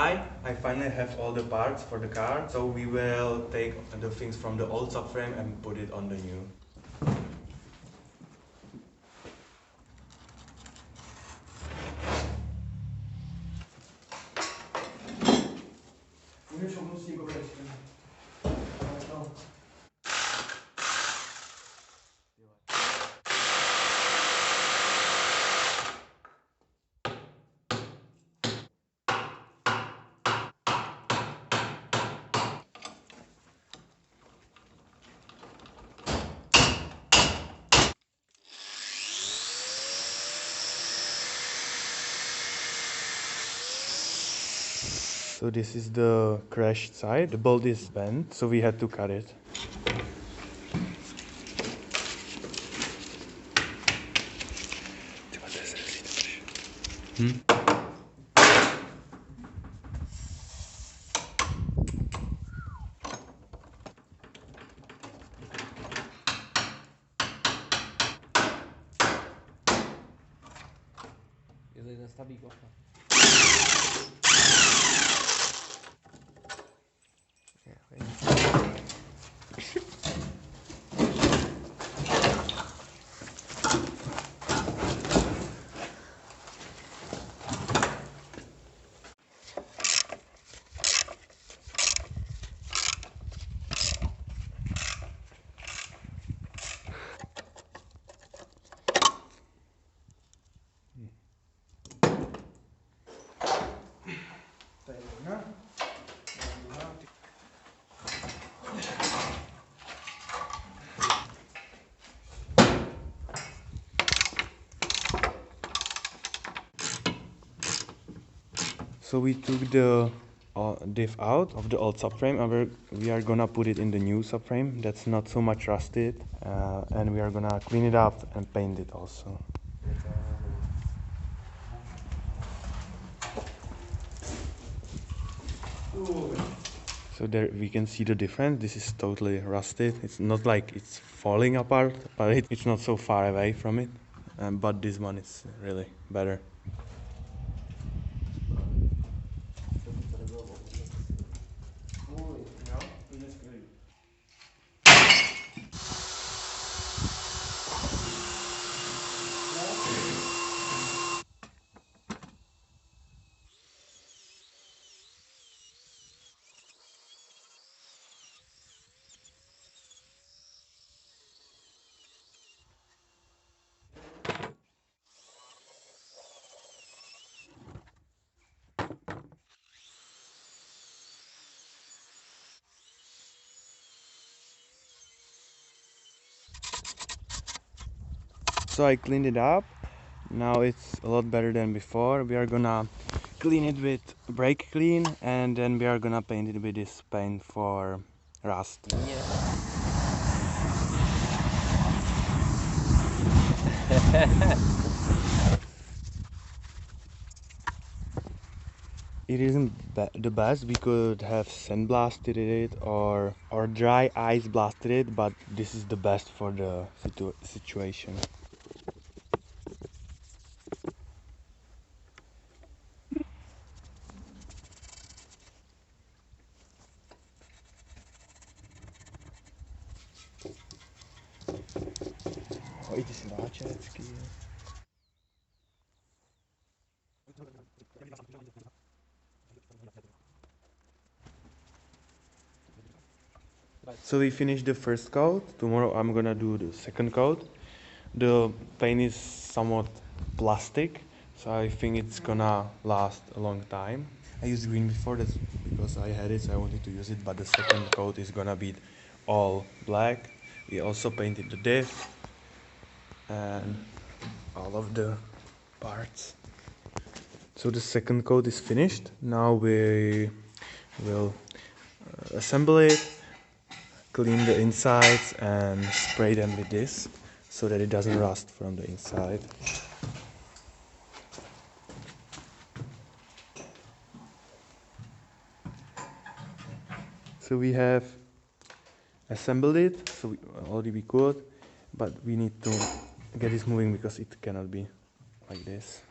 inside I finally have all the parts for the car, so we will take the things from the old subframe and put it on the new. So this is the crashed side. The bolt is bent, so we had to cut it. So we took the diff out of the old subframe and we are gonna put it in the new subframe that's not so much rusted, and we are gonna clean it up and paint it also. So there we can see the difference. This is totally rusted. It's not like it's falling apart, but it's not so far away from it. But this one is really better. So I cleaned it up. Now it's a lot better than before. We are gonna clean it with brake clean, and then we are gonna paint it with this paint for rust. Yeah. It isn't the best. We could have sandblasted it or dry ice blasted it, but this is the best for the situation. So we finished the first coat. Tomorrow I'm gonna do the second coat. The paint is somewhat plastic, so I think it's gonna last a long time. I used green before, that's because I had it, so I wanted to use it, but the second coat is gonna be all black. We also painted the diff and all of the parts. So the second coat is finished. Now we will assemble it, clean the insides and spray them with this so that it doesn't rust from the inside. So we have assembled it, so already we could, but we need to get this moving because it cannot be like this.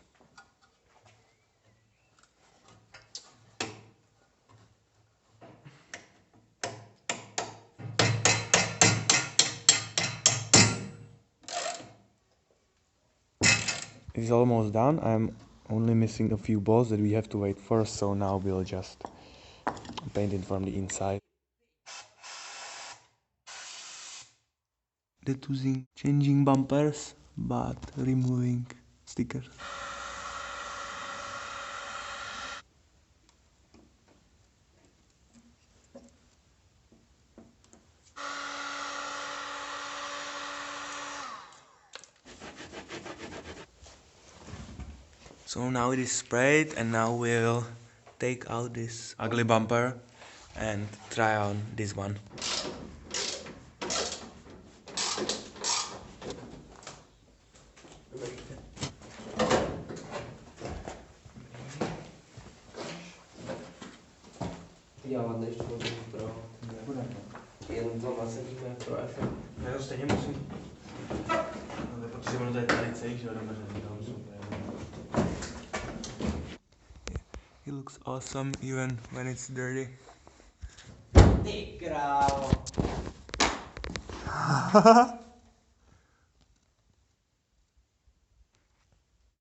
It's almost done. I'm only missing a few balls that we have to wait for, so now we'll just paint it from the inside. That using changing bumpers but removing stickers. So now it is sprayed, and now we'll take out this ugly bumper and try on this one. Já nešlo pro. Jen to nasadíme pro efekt. Já to stejně musím. Ale protože ono to je tady celý, že jo, It looks awesome even when it's dirty. Ty krávo.